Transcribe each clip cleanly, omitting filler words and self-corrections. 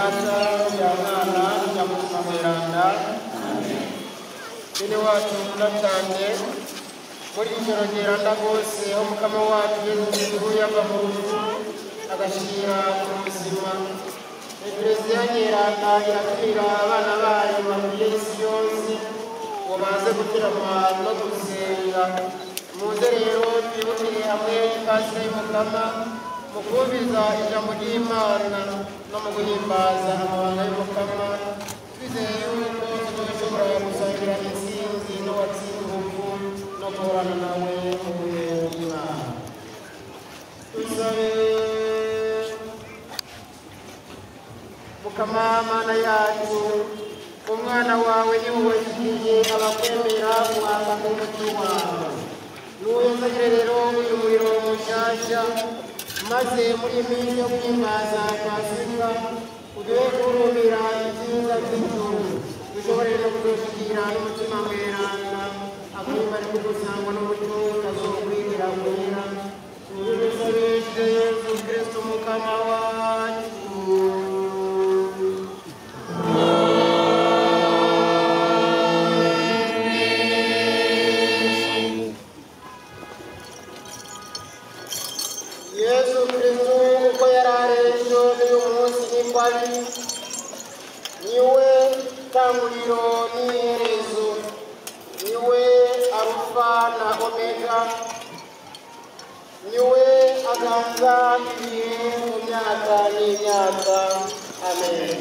Data ya Mwana ya Mutima Mweranda. Bene wacu muratange muri ijoro ryeranda rwose aho Mukama wacu Yesu yava mu rupfu agashira ku buzima. Eklezia nyeranda irakira abana bayo bavuye isi yose ngo baze guterama no gusenga. Muze rero twibukire hamwe ipasire y'Umukama mu kumviriza ijambo ry'Imana no mu guhimbaza amabanga y'Umukama, twizeye yuko tuzoshobora gusangira intsinzi n'uwatsinze urupfu no guhorana nawe mu bihe by'Imana. Tusabe. Mukama Mana yacu, umwana wawe ni wowe tugiye abakwemera mwaka n'umutima wawe. Nuwenzagire rero uyu muriro mushasha, maze muri minsi yo kwimbaza Pasika uduhe kurumira ibyiza by'ijuru, dushobore no kudushikira n'umutima mweranda, akwimbare kugusangwa n'umuco utazokwigira wera. Tubisabishije Yesu Kristo Mukama wacu. Yesu Kristo uko yararejo n'uyu munsi n'ikwari, niwe tanguriro n'iherezo, niwe Alufa na Omega, niwe aganza ibihe mu myaka n'imyaka. Amen.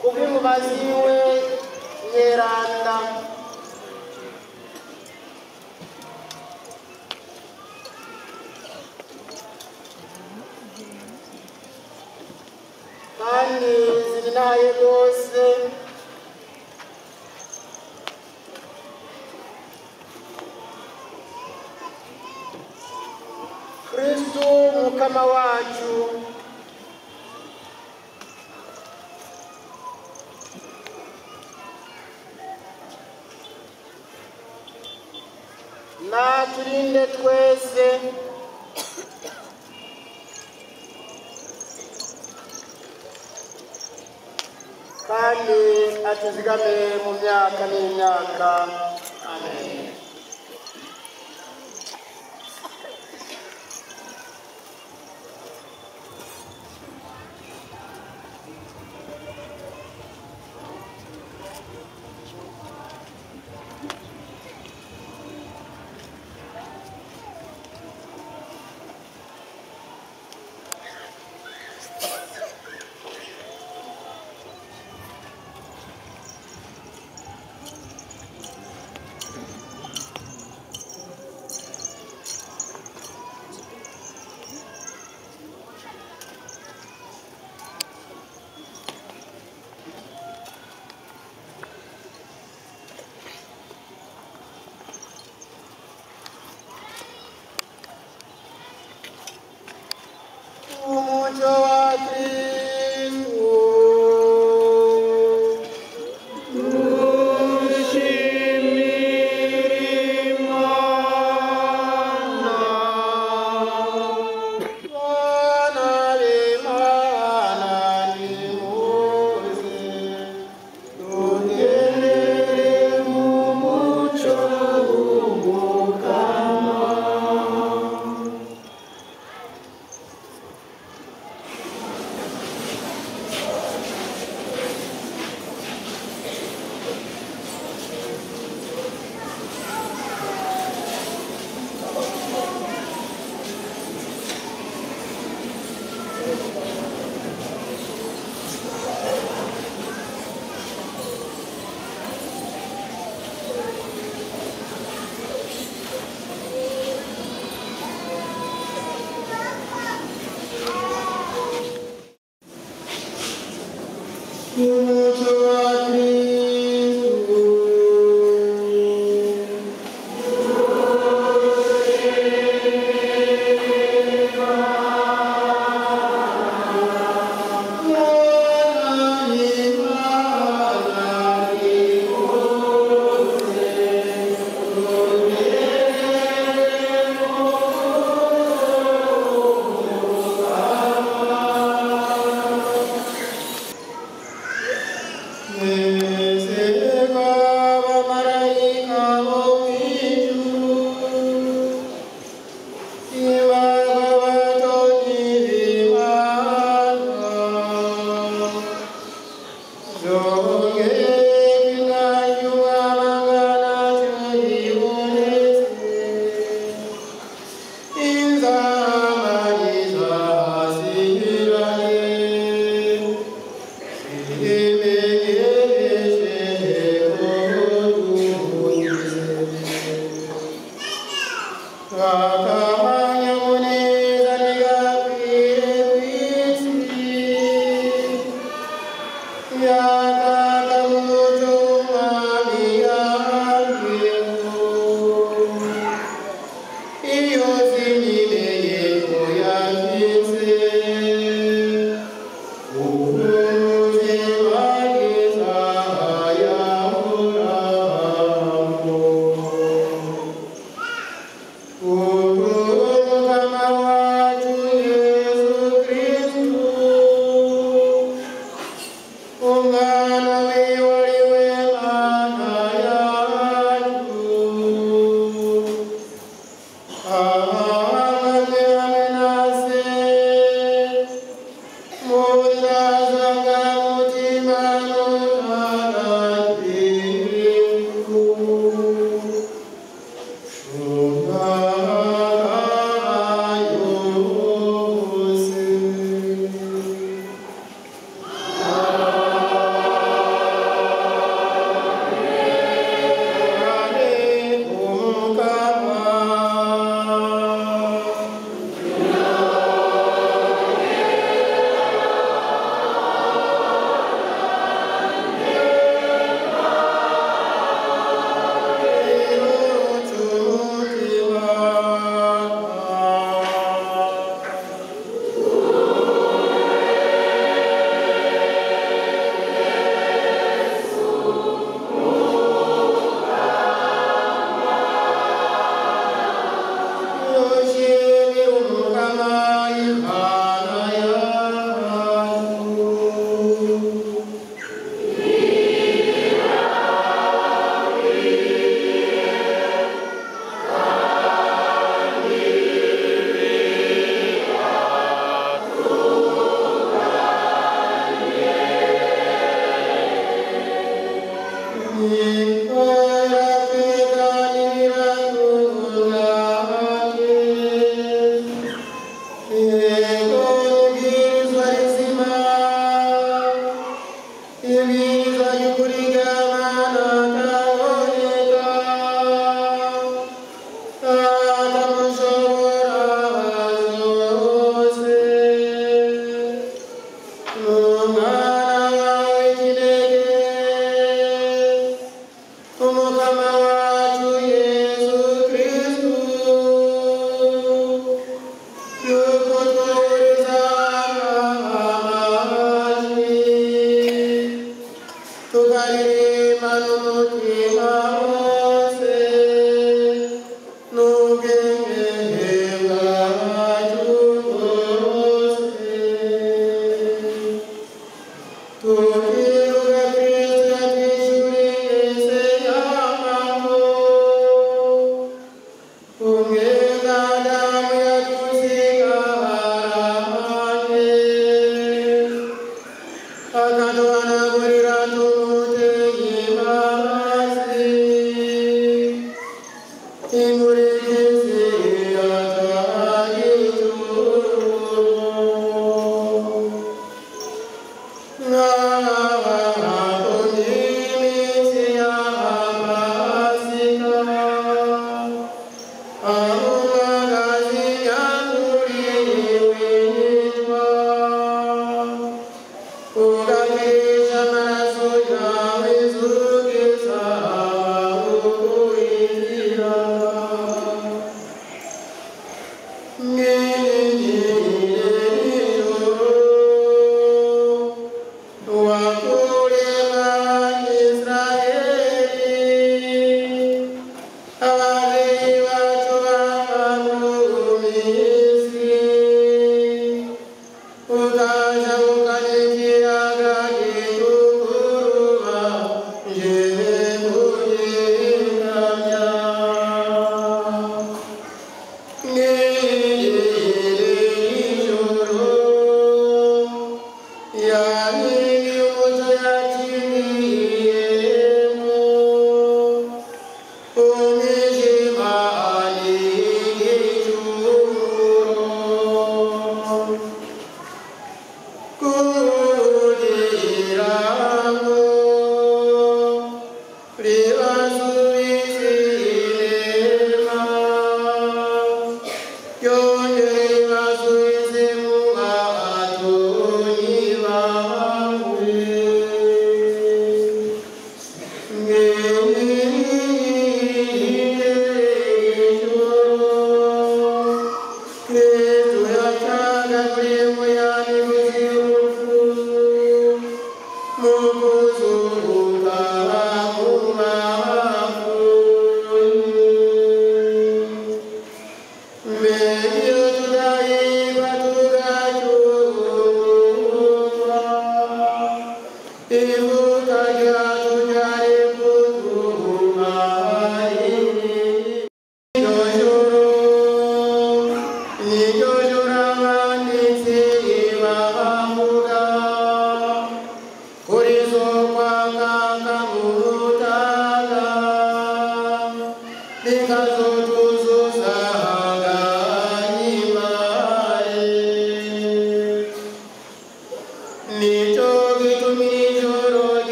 Kubw'umubazi we nyeranda, kandi zinaye rwose, Kristo Mukama wacu, naturinde twese kandi atuzigame mu myaka n'imyaka. Amen.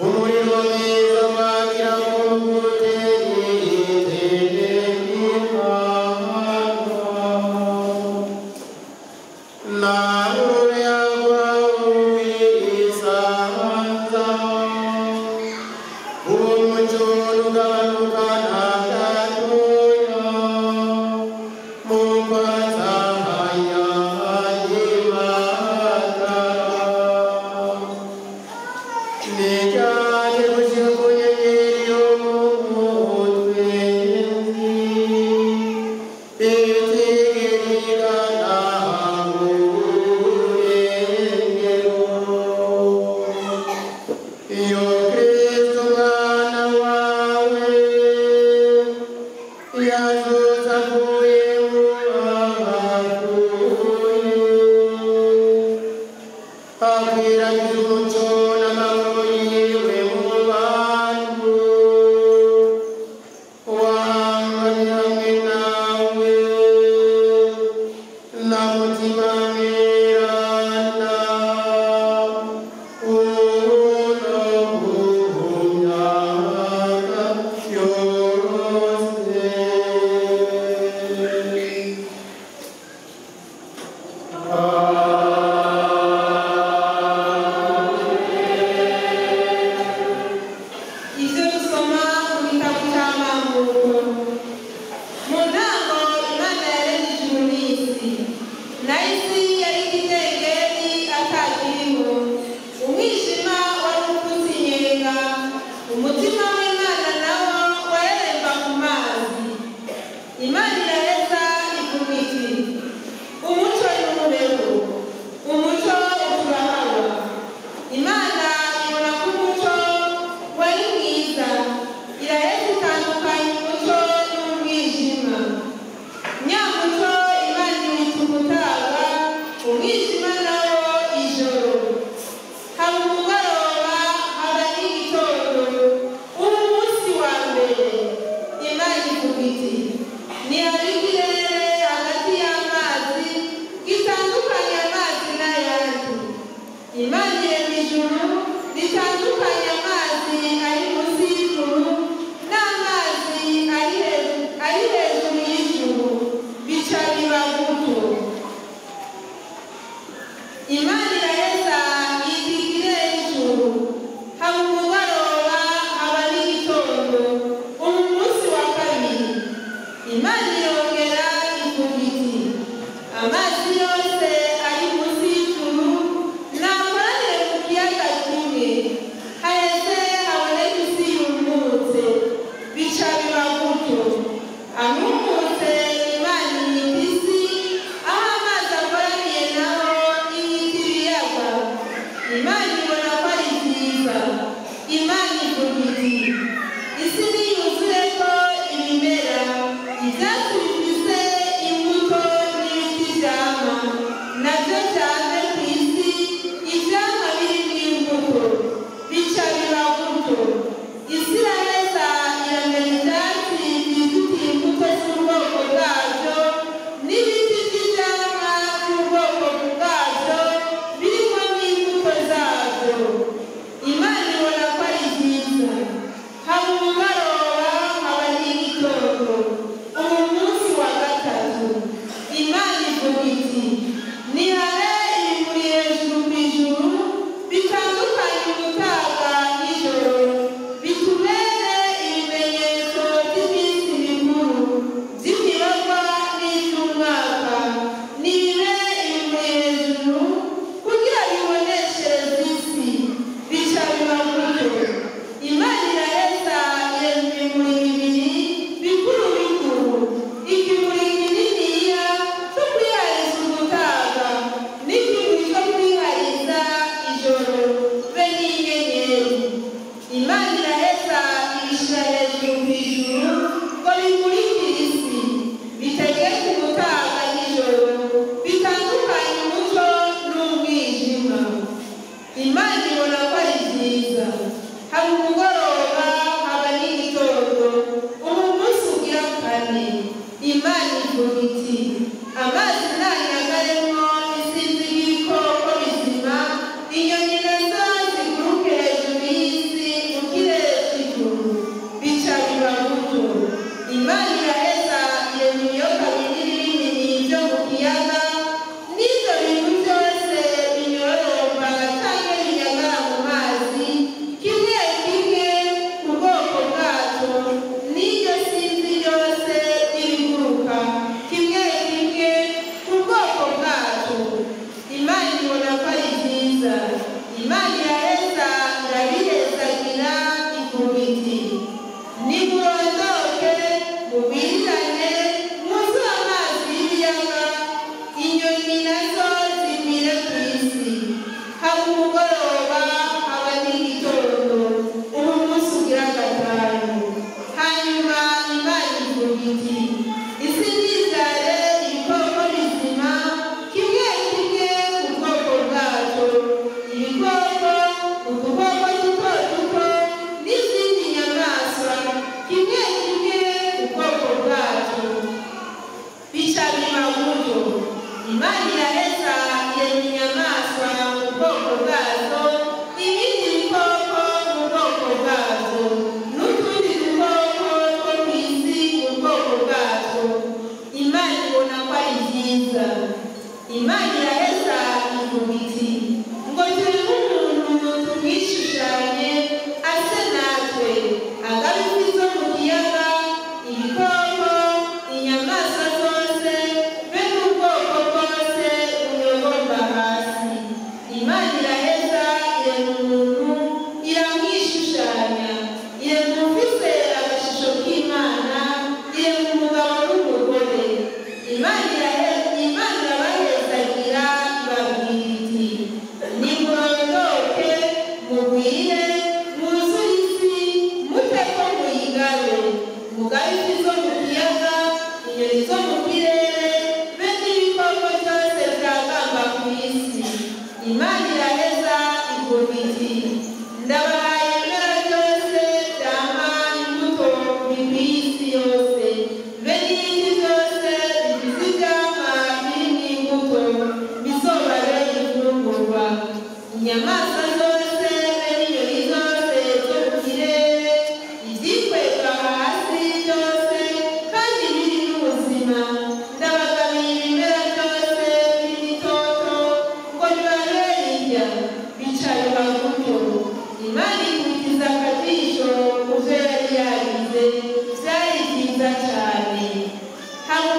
Umuriro mwiza wagira ngo uteye Imani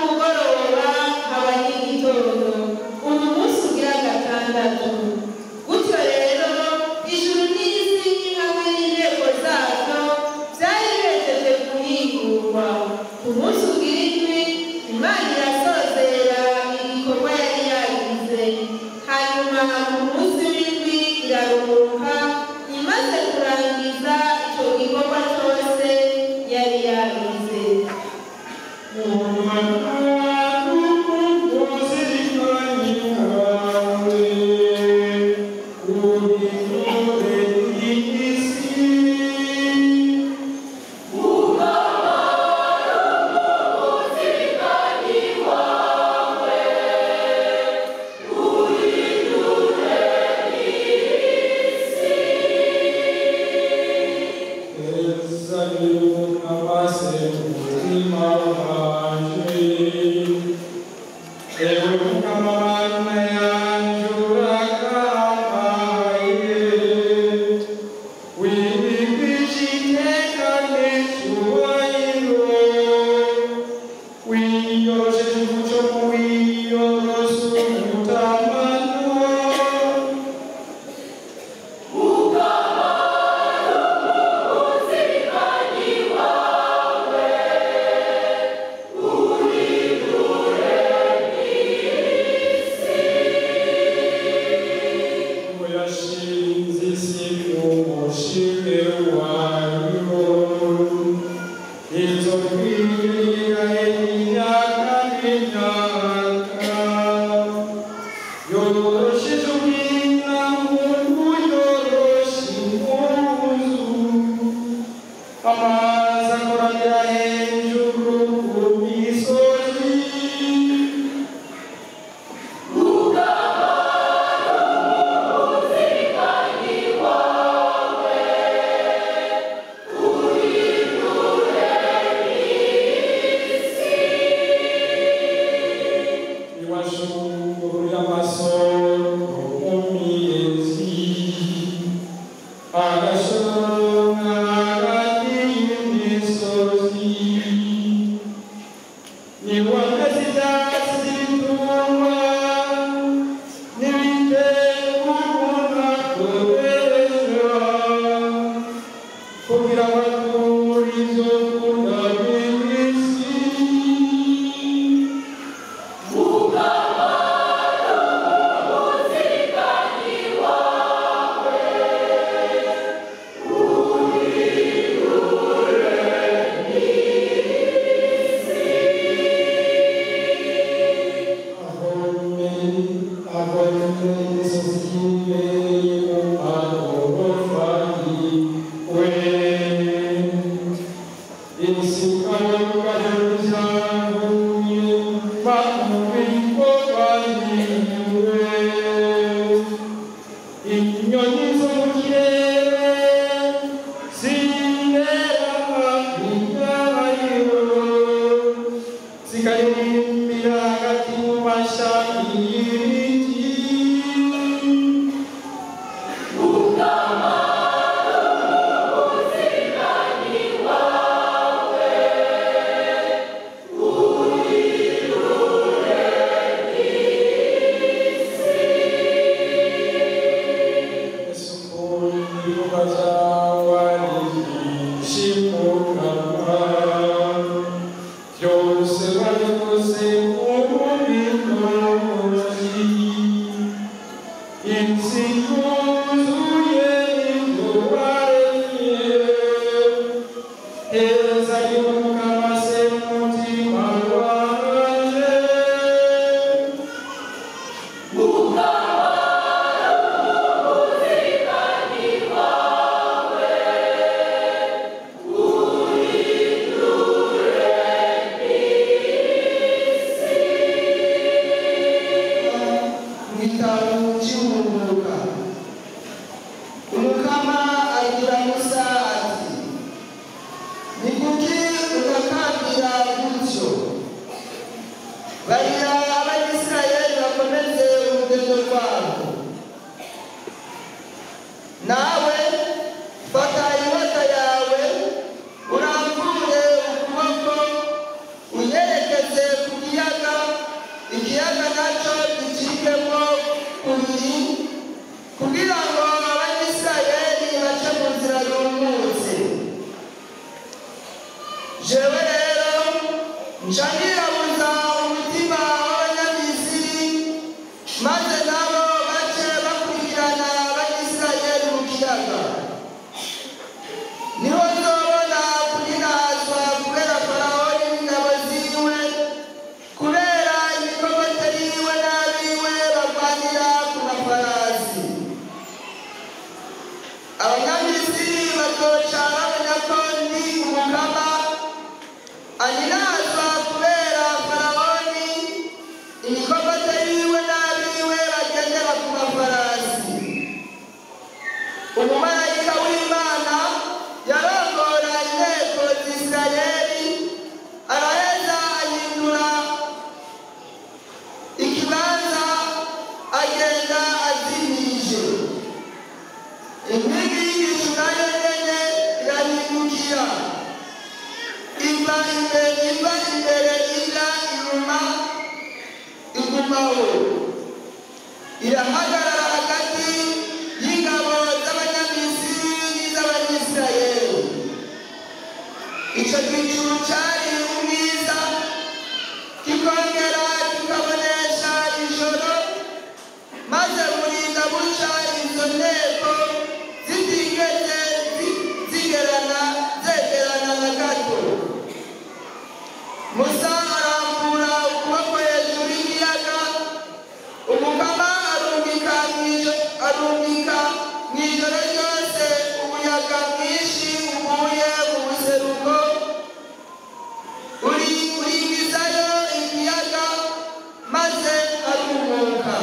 umugoroba haba n'igitondo uyu munsi ugira gatandatu gutyo rero ijuru n'isi hamwe n'inteko zabyo byari bihejeje guhingurwa ku munsi ugira indwi Imana irasozera igikorwa yari yagize hanyuma ku munsi w'indwi iraruhuka imaze kurangiza icyo gikorwa cyose yari yagize. Uyerekeze kugiye irahagarara hagati y'ingabo z'abanyamisiri n'iz'abanyisirayeli. Icyo gicu cyari umwiza kikongera kikabonesha ijoro, maze burinda buca izo nteko zitigeze zegerana na gato. Musa arambura ukuboko hejuru y'ikiyaga, umukama arumika mu ijoro ryose umuyaga mwinshi uvuye mu buseruko uringizayo ikiyaga, maze arumuka.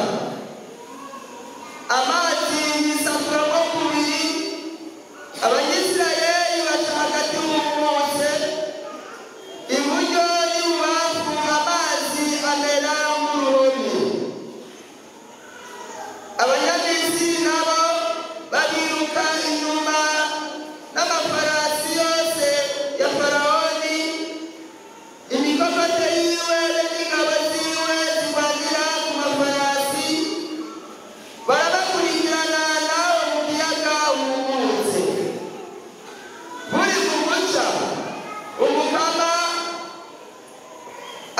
Amazi yisafuramo kubiri, abanyisirayeli baca hagati y'umutse, iburyo n'ibubamfu amazi amera nk'uruhome. Abanyamisiri nabo babiruka inyuma n'amafarasi yose ya Farawoni, imikokote yiwe n'ingabo ziwe zirwanira ku mafarasi, barabakurikirana nawe mu kiyaga wumutse. Buri ku muca umukama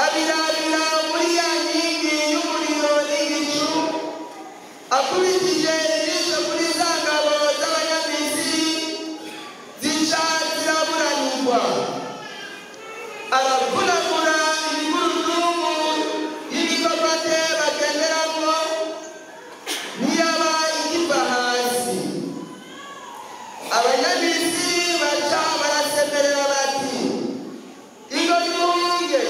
abirabira muri ya nkingi y'umuriro n'igicu, akubitije ijisho kuri za ngabo z'abanyamisiri zica ziraburanirwa. Aravunagura ibigurudumu y'imikokote bagenderamo ntiyaba ikiva hasi. Abanyamisiri baca barasemerera bati, ingo duhunge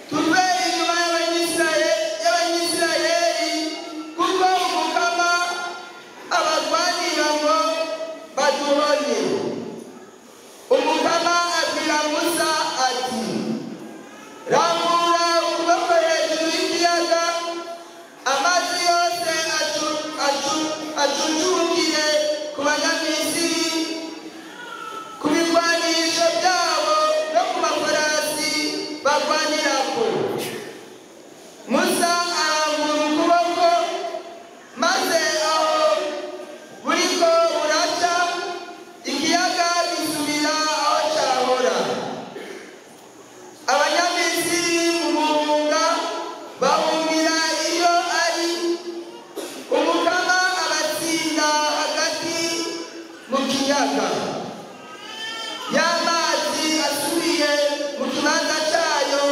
tuve inyuma y'abanyisirayeli, kuko umukama abagwanira ngo baduhonye. Umukama abwira Musa ati, rambura ukuboko hejuru y'ikiyaga, amazi yose acucukire ku banyamisiri, ku bigwanisho byabo no ku mafarasi barwanirako. Musa arambura ukuboko, maze aho buriko buraca ikiyaga gisubira aho cyahora. Abanyamisiri mu guhunga bahungira iyo ari, umukama abatsinda hagati mu kiyaga. Y'amazi asubiye mu kibanza cyayo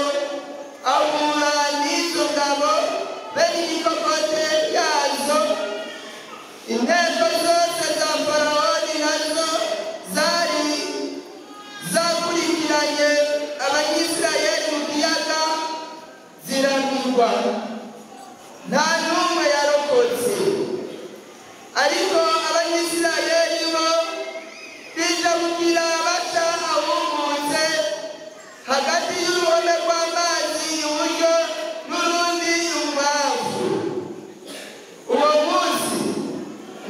ahura n'izo ngabo be n'imikokote yazo. Inteko zose za Farawoni nazo zari zakurikiranye abanyisirayeli mu kiyaga ziramirwa, nta n'umwe yarokotse. Ariko abanyisirayeli bo bijabukira baca ahumutse hagati y'uruhome rw'amazi iburyo n'urundi ibubamfu. Uwo munsi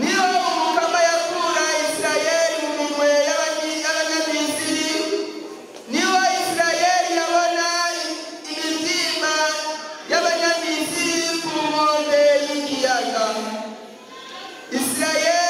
niho umukama yakura Isirayeli mu minwe y'abanyamisiri, niho Isirayeli yabona imitima y'abanyamisiri ku nkombe y'ikiyaga. Isirayeli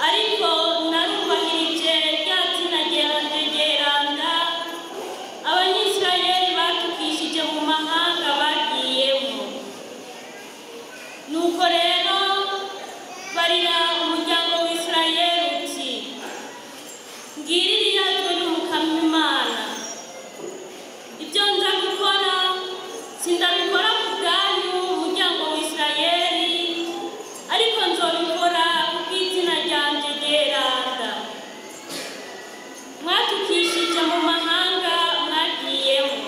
ariko narubahirije rya zina ryeranda abanyisirayeli batukishije mu mahanga bagiyemo. Nuko rero barira umuryango w'Isirayeli uti ngiri riyazwe n'Umukama Imana. Ibyo nza gukora sindabikora ku bwanyu umuryango w'Isirayeli, ariko nzobikora kubw'izina ryanje ryeranda mwatukishije mu mahanga mwagiyemo.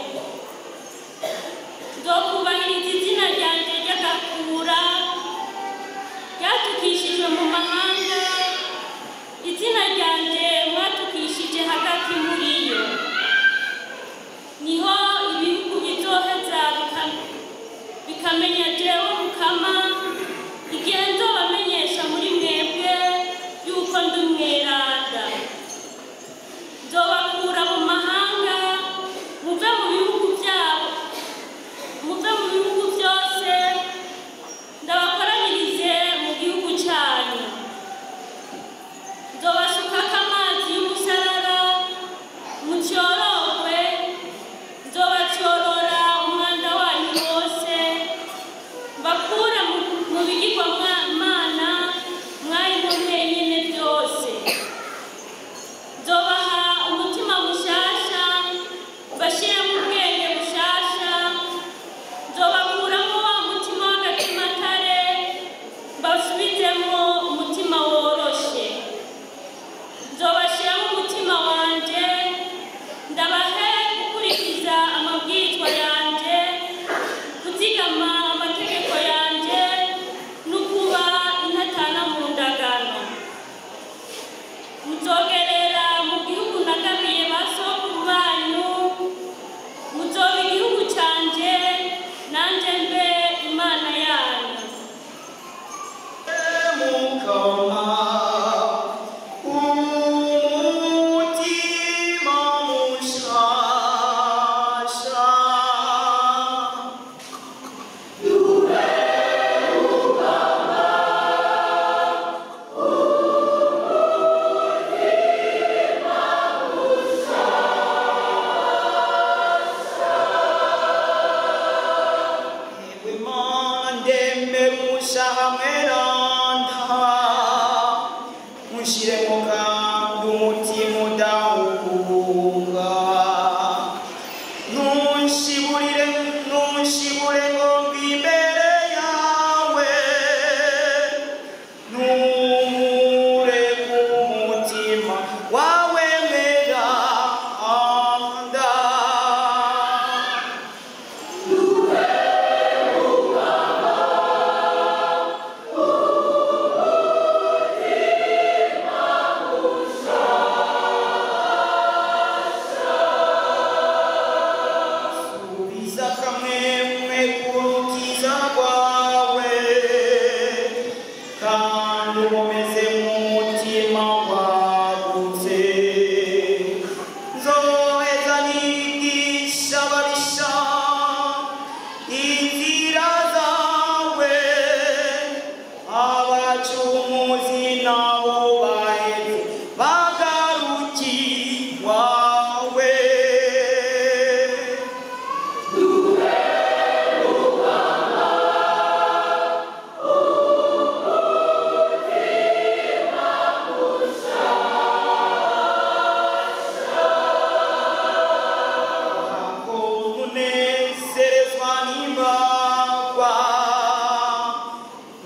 Nzokubahiriza izina ryanje ry'agakura ryatukishijwe mu mahanga, izina ryanje mwatukishije hagati muri yo. Niho ibihugu bizoheza bikamenya jewe Mukama, igihe nzobamenyesha muri mwebwe yuko ndi umweranda. Nzobakura mu mahanga muve mu bihugu byabo, muve mu bihugu byose, ndabakoranirize mu gihugu cyanyu. Nzobasukako amazi y'umusarara mucyororwe, nzobacyorora umwanda wanyu wose, mbakura mu bigirwamana mwarimo mwenyine byose. Nzobaha umutima mushasha, mbashiremo ubwenge bushasha. Nzobakuramo wa mutima w'agatimatare, mbasubizemo umutima woroshe. Nzobashiramo umutima wanje, ndabahe gukurikiza amabwizwa yanje, kuzigama amategeko yanje, n'ukuba intatana mu ndagano. Muzogerera mu gihugu nagabiye ba sokuru banyu, muzoba igihugu canje, nanje mbe Imana yanyu. Mukama umutima mushasha wimande musha hamwe nanda mushiremo kandi umutima udahunga ntushibure ngo mbe imbere yawe ntumure ku mutima wawe meranda subiza kamwemwe kurukiza kwawe kandi umeze mu mutima wagutse. Nzoheza nigisha ababisha inzira zawe, abacumuzi nabo baheze bagarukirwawe. Kunezerezwa n'imbagwa,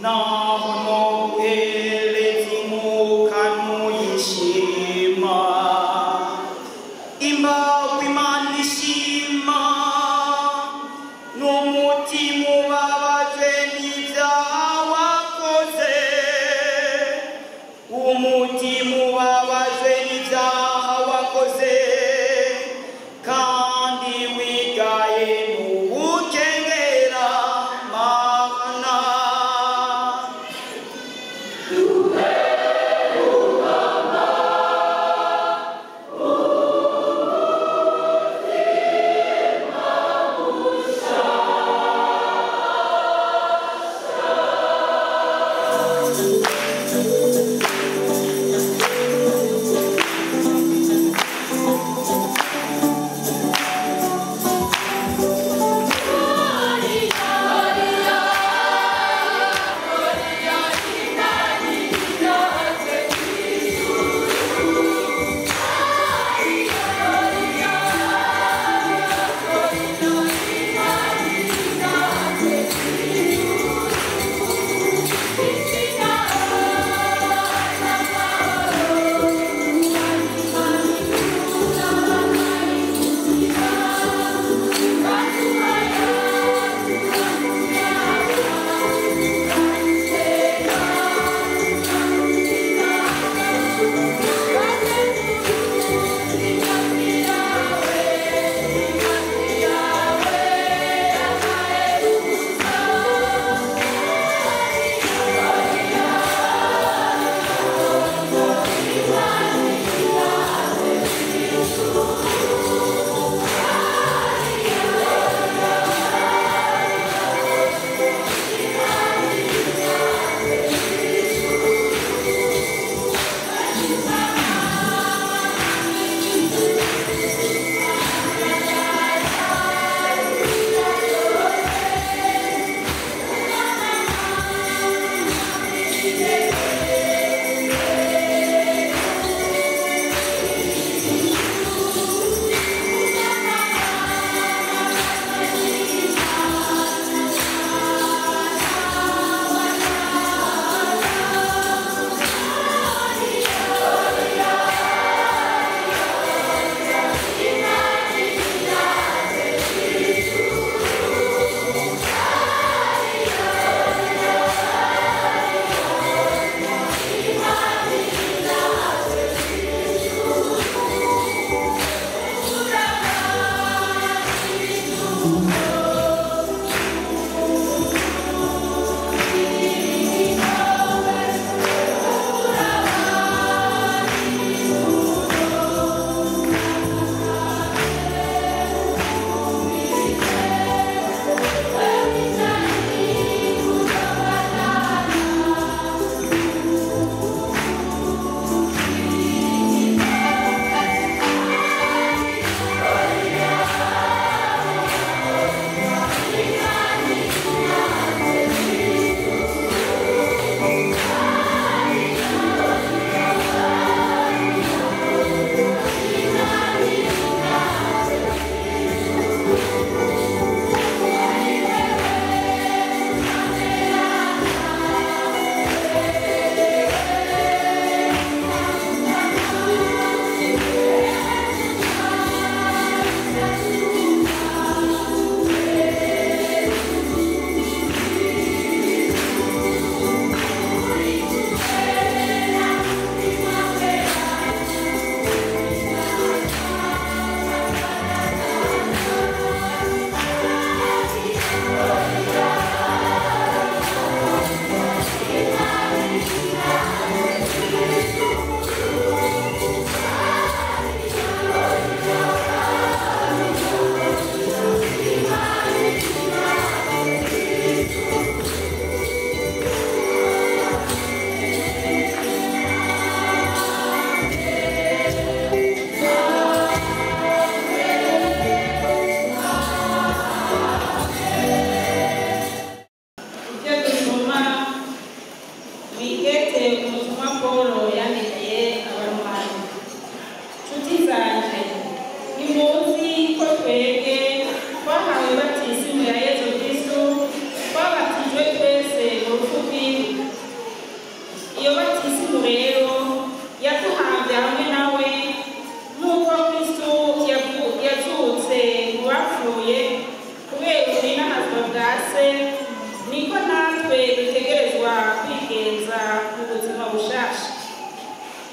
naho noguhereza inkuka ntuyishima. Imbagwa Imana ishima n'umutima ubabajwe n'ibyaha wakoze, umutima ubabajwe n'ibyaha wakoze, kandi wigaye n'ubukengera Mana.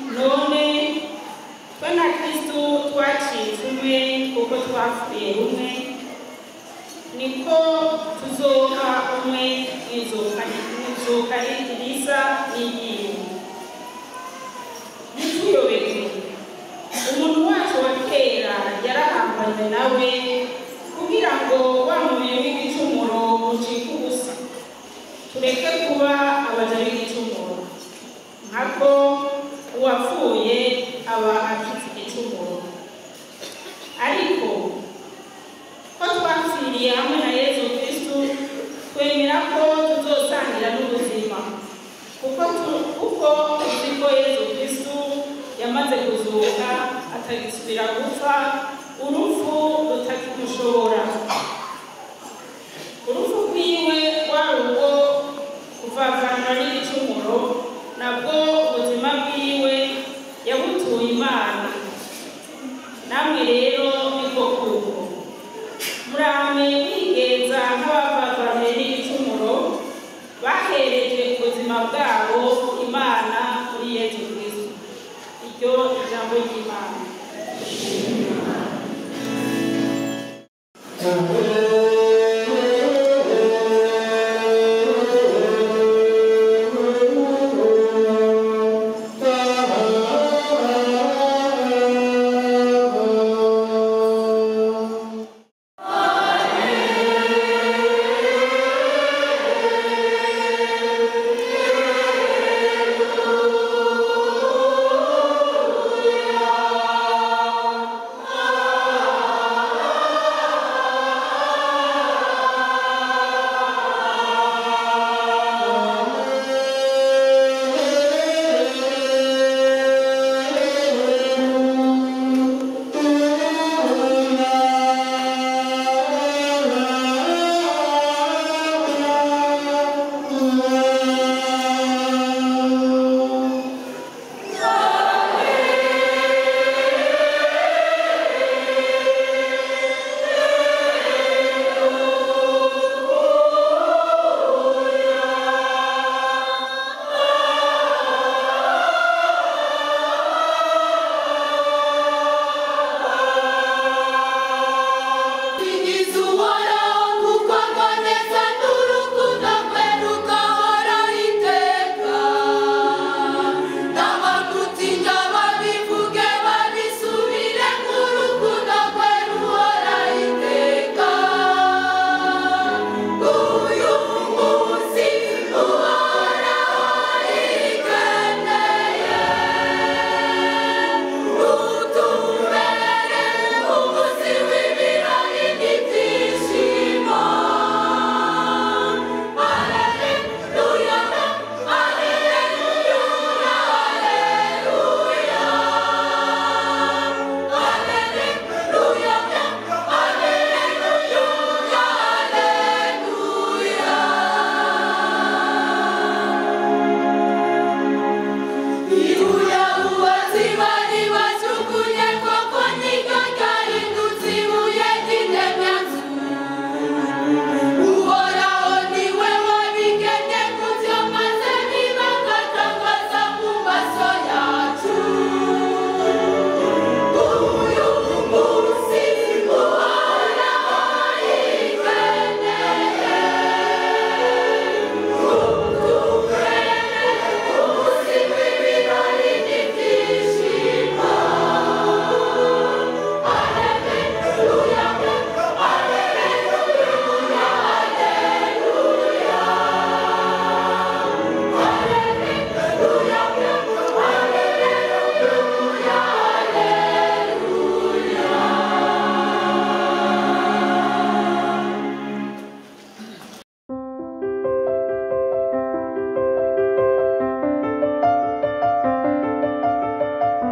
none twe na Kristo twacitse umwe kuko twapfuye umwe niko tuzoba umwe izuka risa n'iryinyo. Ntituyobeke umuntu wacu wa kera yarahambanye nawe kugira ngo wa mubiri w'igicumuro ucike ubusa, tureke kuba abaja b'igicumuro nkako uwapfuye aba akize igicumuro. Ariko ko twapfiriye hamwe na Yesu Kristo twemera ko tuzosangira n'ubuzima kuko uzi ko Yesu Kristo yamaze kuzuka atagisubira gupfa, urupfu rutakimushobora. Urupfu rwiwe rwari urwo kuvavanwa n'igicumuro, nabwo ubuzima bwiwe yabutuye Imana. Namwe rero niko kuko murame mwigenza nk'abavavanwe n'igicumuro bahereje ubuzima bwabo Imana muri Yesu Kristo. Iryo ijambo ry'Imana.